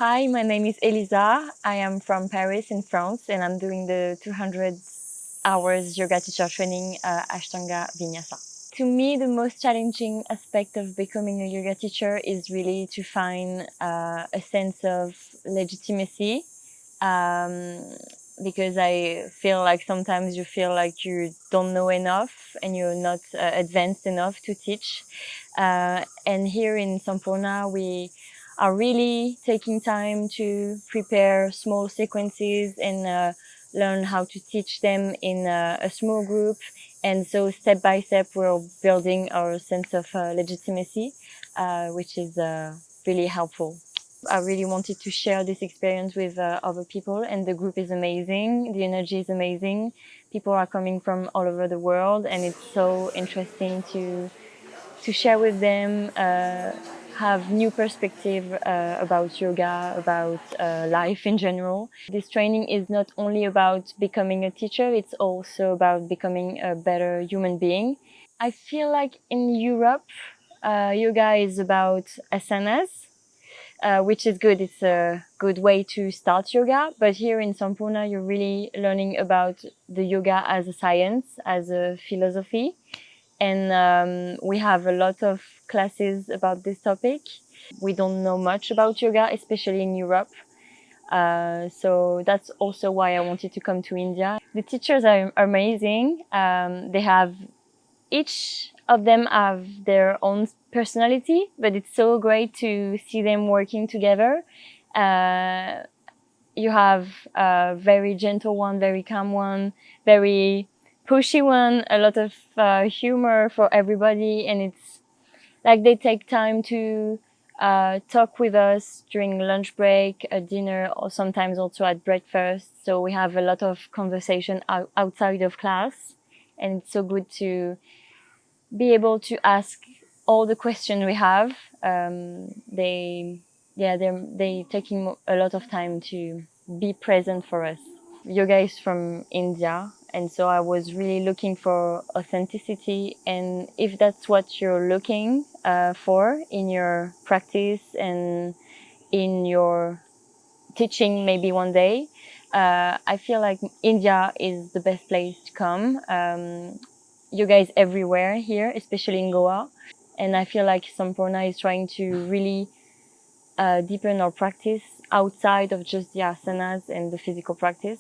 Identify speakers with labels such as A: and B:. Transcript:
A: Hi, my name is Elisa. I am from Paris in France and I'm doing the 200 hours yoga teacher training Ashtanga Vinyasa. To me, the most challenging aspect of becoming a yoga teacher is really to find a sense of legitimacy, because I feel like sometimes you feel like you don't know enough and you're not advanced enough to teach. And here in Sampoorna, we are really taking time to prepare small sequences and learn how to teach them in a small group. And so step by step, we're building our sense of legitimacy, which is really helpful. I really wanted to share this experience with other people, and the group is amazing. The energy is amazing. People are coming from all over the world, and it's so interesting to share with them, have new perspective about yoga, about life in general. This training is not only about becoming a teacher, it's also about becoming a better human being. I feel like in Europe, yoga is about asanas, which is good. It's a good way to start yoga. But here in Sampoorna, you're really learning about the yoga as a science, as a philosophy. And we have a lot of classes about this topic. We don't know much about yoga, especially in Europe. So that's also why I wanted to come to India. The teachers are amazing. They have each of them have their own personality, but it's so great to see them working together. You have a very gentle one, very calm one, very pushy one, a lot of humor for everybody, and it's like they take time to talk with us during lunch break, at dinner, or sometimes also at breakfast. So we have a lot of conversation outside of class, and it's so good to be able to ask all the questions we have. They taking a lot of time to be present for us. Yoga is from India, and so I was really looking for authenticity. And if that's what you're looking for in your practice and in your teaching, maybe one day, I feel like India is the best place to come. Yoga is everywhere here, especially in Goa. And I feel like Sampoorna is trying to really deepen our practice outside of just the asanas and the physical practice.